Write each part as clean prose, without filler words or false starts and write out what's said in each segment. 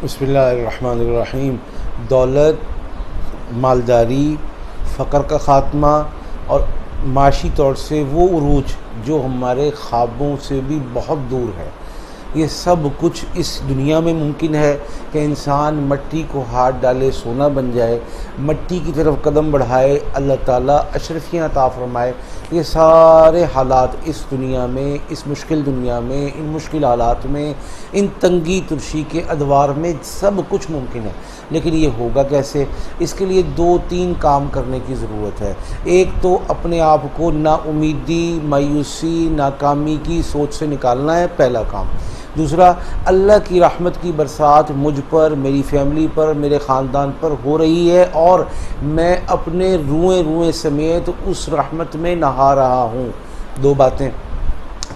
بسم اللہ الرحمن الرحیم۔ دولت، مالداری، فقر کا خاتمہ اور معاشی طور سے وہ عروج جو ہمارے خوابوں سے بھی بہت دور ہے، یہ سب کچھ اس دنیا میں ممکن ہے کہ انسان مٹی کو ہاتھ ڈالے سونا بن جائے، مٹی کی طرف قدم بڑھائے، اللہ تعالیٰ اشرفیاں عطا فرمائے۔ یہ سارے حالات اس دنیا میں، اس مشکل دنیا میں، ان مشکل حالات میں، ان تنگی ترشی کے ادوار میں سب کچھ ممکن ہے، لیکن یہ ہوگا کیسے؟ اس کے لیے 2-3 کام کرنے کی ضرورت ہے۔ ایک تو اپنے آپ کو نا امیدی، مایوسی، ناکامی کی سوچ سے نکالنا ہے، پہلا کام۔ دوسرا، اللہ کی رحمت کی برسات مجھ پر، میری فیملی پر، میرے خاندان پر ہو رہی ہے اور میں اپنے روئیں سمیت اس رحمت میں نہا رہا ہوں۔ 2 باتیں۔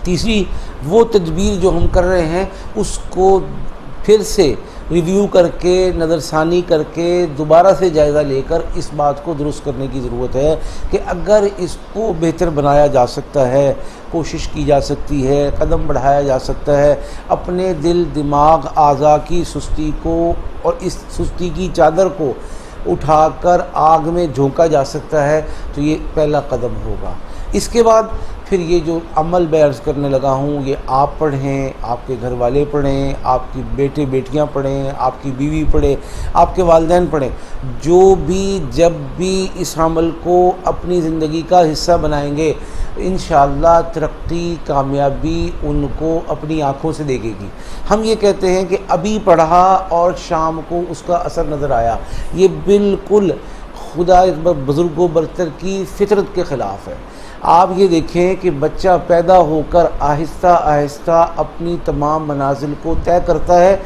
تیسری، وہ تدبیر جو ہم کر رہے ہیں اس کو پھر سے ریویو کر کے، نظر ثانی کر کے، دوبارہ سے جائزہ لے کر اس بات کو درست کرنے کی ضرورت ہے کہ اگر اس کو بہتر بنایا جا سکتا ہے، کوشش کی جا سکتی ہے، قدم بڑھایا جا سکتا ہے، اپنے دل، دماغ، اعضاء کی سستی کو اور اس سستی کی چادر کو اٹھا کر آگ میں جھونکا جا سکتا ہے، تو یہ پہلا قدم ہوگا۔ اس کے بعد پھر یہ جو عمل میں عرض کرنے لگا ہوں، یہ آپ پڑھیں، آپ کے گھر والے پڑھیں، آپ کی بیٹے بیٹیاں پڑھیں، آپ کی بیوی پڑھے، آپ کے والدین پڑھیں، جو بھی جب بھی اس عمل کو اپنی زندگی کا حصہ بنائیں گے، انشاءاللہ ترقی، کامیابی ان کو اپنی آنکھوں سے دیکھے گی۔ ہم یہ کہتے ہیں کہ ابھی پڑھا اور شام کو اس کا اثر نظر آیا، یہ بالکل خدا بزرگ و برتر کی فطرت کے خلاف ہے۔ آپ یہ دیکھیں کہ بچہ پیدا ہو کر آہستہ آہستہ اپنی تمام منازل کو طے کرتا ہے،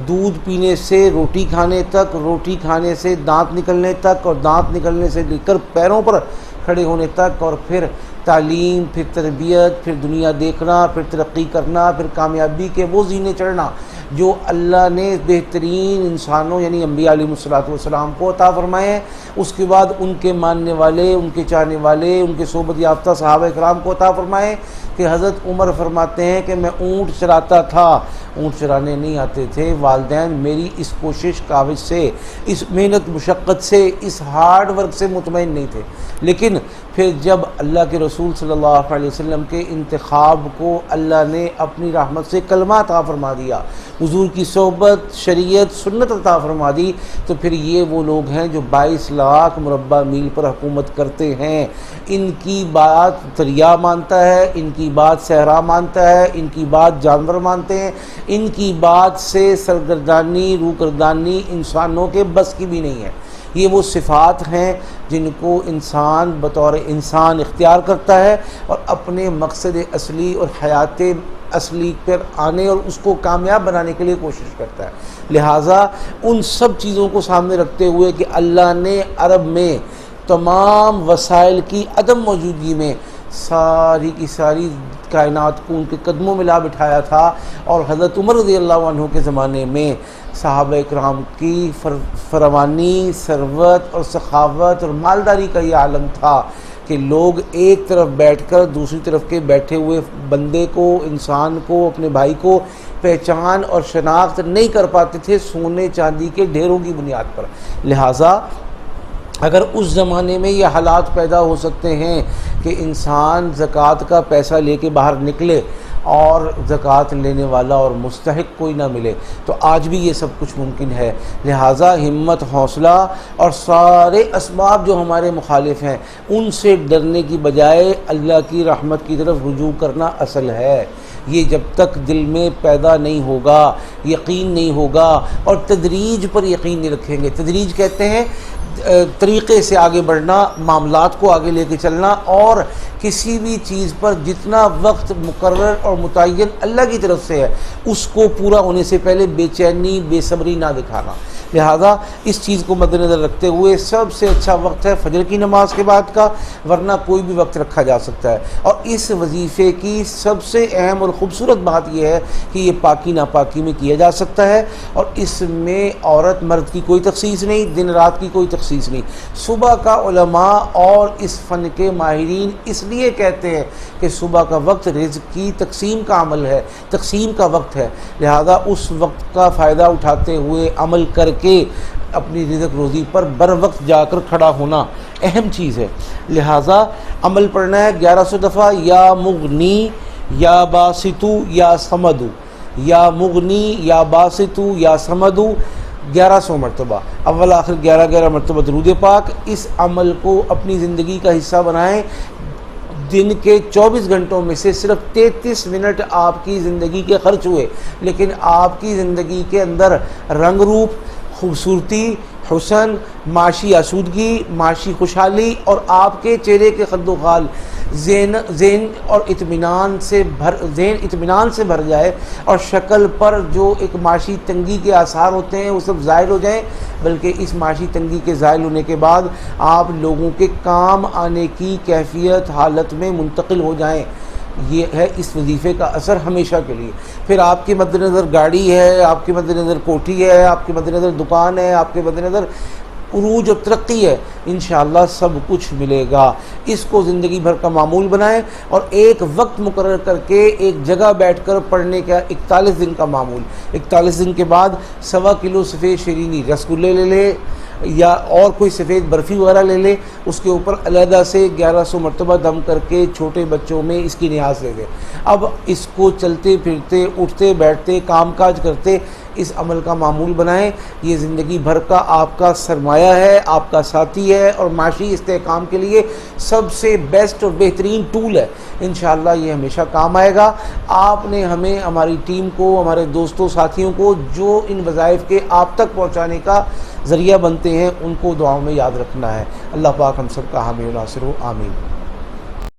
دودھ پینے سے روٹی کھانے تک، روٹی کھانے سے دانت نکلنے تک، اور دانت نکلنے سے لے کر پیروں پر کھڑے ہونے تک، اور پھر تعلیم، پھر تربیت، پھر دنیا دیکھنا، پھر ترقی کرنا، پھر کامیابی کے وہ زینے چڑھنا جو اللہ نے بہترین انسانوں یعنی انبیاء علیہ السلام کو عطا فرمائے ہیں۔ اس کے بعد ان کے ماننے والے، ان کے چاہنے والے، ان کے صحبت یافتہ صحابہ کرام کو عطا فرمائے کہ حضرت عمر فرماتے ہیں کہ میں اونٹ چراتا تھا، اونٹ چرانے نہیں آتے تھے، والدین میری اس کوشش کاوش سے، اس محنت مشقت سے، اس ہارڈ ورک سے مطمئن نہیں تھے، لیکن پھر جب اللہ کے رسول صلی اللہ علیہ وسلم کے انتخاب کو اللہ نے اپنی رحمت سے کلمہ عطا فرما دیا، حضور کی صحبت، شریعت، سنت عطا فرما دی، تو پھر یہ وہ لوگ ہیں جو 22 لاکھ مربع میل پر حکومت کرتے ہیں۔ ان کی بات دریا مانتا ہے، ان کی بات صحرا مانتا ہے، ان کی بات جانور مانتے ہیں، ان کی بات سے سرگردانی، روگردانی انسانوں کے بس کی بھی نہیں ہے۔ یہ وہ صفات ہیں جن کو انسان بطور انسان اختیار کرتا ہے اور اپنے مقصد اصلی اور حیات اصلی پر آنے اور اس کو کامیاب بنانے کے لیے کوشش کرتا ہے۔ لہٰذا ان سب چیزوں کو سامنے رکھتے ہوئے کہ اللہ نے عرب میں تمام وسائل کی عدم موجودگی میں ساری کی ساری کائنات کو ان کے قدموں میں لا بٹھایا تھا، اور حضرت عمر رضی اللہ عنہ کے زمانے میں صحابہ اکرام کی فراوانی، ثروت اور سخاوت اور مالداری کا یہ عالم تھا کہ لوگ ایک طرف بیٹھ کر دوسری طرف کے بیٹھے ہوئے بندے کو، انسان کو، اپنے بھائی کو پہچان اور شناخت نہیں کر پاتے تھے سونے چاندی کے ڈھیروں کی بنیاد پر۔ لہٰذا اگر اس زمانے میں یہ حالات پیدا ہو سکتے ہیں کہ انسان زکوٰۃ کا پیسہ لے کے باہر نکلے اور زکوٰۃ لینے والا اور مستحق کوئی نہ ملے، تو آج بھی یہ سب کچھ ممکن ہے۔ لہٰذا ہمت، حوصلہ اور سارے اسباب جو ہمارے مخالف ہیں ان سے ڈرنے کی بجائے اللہ کی رحمت کی طرف رجوع کرنا اصل ہے۔ یہ جب تک دل میں پیدا نہیں ہوگا، یقین نہیں ہوگا، اور تدریج پر یقین نہیں رکھیں گے۔ تدریج کہتے ہیں طریقے سے آگے بڑھنا، معاملات کو آگے لے کے چلنا، اور کسی بھی چیز پر جتنا وقت مقرر اور متعین اللہ کی طرف سے ہے اس کو پورا ہونے سے پہلے بے چینی، بے صبری نہ دکھانا۔ لہٰذا اس چیز کو مد نظر رکھتے ہوئے سب سے اچھا وقت ہے فجر کی نماز کے بعد کا، ورنہ کوئی بھی وقت رکھا جا سکتا ہے۔ اور اس وظیفے کی سب سے اہم اور خوبصورت بات یہ ہے کہ یہ پاکی ناپاکی میں کیا جا سکتا ہے، اور اس میں عورت مرد کی کوئی تخصیص نہیں، دن رات کی کوئی تخصیص نہیں۔ صبح کا علماء اور اس فن کے ماہرین اس لیے کہتے ہیں کہ صبح کا وقت رزق کی تقسیم کا عمل ہے، تقسیم کا وقت ہے، لہذا اس وقت کا فائدہ اٹھاتے ہوئے عمل کر کے اپنی رزق روزی پر بر وقت جا کر کھڑا ہونا اہم چیز ہے۔ لہذا عمل پڑھنا ہے 1100 دفعہ، یا مغنی یا باسطو یا سمدو، یا مغنی یا باسطو یا سمدو، 1100 مرتبہ، اول آخر 11 مرتبہ درود پاک۔ اس عمل کو اپنی زندگی کا حصہ بنائیں۔ دن کے 24 گھنٹوں میں سے صرف 33 منٹ آپ کی زندگی کے خرچ ہوئے، لیکن آپ کی زندگی کے اندر رنگ روپ، خوبصورتی، حسن، معاشی آسودگی، معاشی خوشحالی، اور آپ کے چہرے کے خد و خال ذہن اور اطمینان سے بھر جائے، اور شکل پر جو ایک معاشی تنگی کے آثار ہوتے ہیں وہ سب زائل ہو جائیں، بلکہ اس معاشی تنگی کے زائل ہونے کے بعد آپ لوگوں کے کام آنے کی کیفیت حالت میں منتقل ہو جائیں۔ یہ ہے اس وظیفے کا اثر ہمیشہ کے لیے۔ پھر آپ کے مد نظر گاڑی ہے، آپ کے مد نظر کوٹھی ہے، آپ کے مد نظر دکان ہے، آپ کے مد نظر عروج اور ترقی ہے، انشاءاللہ سب کچھ ملے گا۔ اس کو زندگی بھر کا معمول بنائیں، اور ایک وقت مقرر کر کے ایک جگہ بیٹھ کر پڑھنے کا 41 دن کا معمول۔ 41 دن کے بعد 1.25 کلو سفید شیرینی رسگلے لے لے، یا اور کوئی سفید برفی وغیرہ لے لے، اس کے اوپر علیحدہ سے 1100 مرتبہ دم کر کے چھوٹے بچوں میں اس کی نیاز لے لے۔ اب اس کو چلتے پھرتے، اٹھتے بیٹھتے، کام کاج کرتے اس عمل کا معمول بنائیں۔ یہ زندگی بھر کا آپ کا سرمایہ ہے، آپ کا ساتھی ہے، اور معاشی استحکام کے لیے سب سے بیسٹ اور بہترین ٹول ہے۔ انشاءاللہ یہ ہمیشہ کام آئے گا۔ آپ نے ہمیں، ہماری ٹیم کو، ہمارے دوستوں ساتھیوں کو جو ان وظائف کے آپ تک پہنچانے کا ذریعہ بنتے ہیں، ان کو دعاؤں میں یاد رکھنا ہے۔ اللہ پاک ہم سب کا حامی و ناصر ہو، آمین۔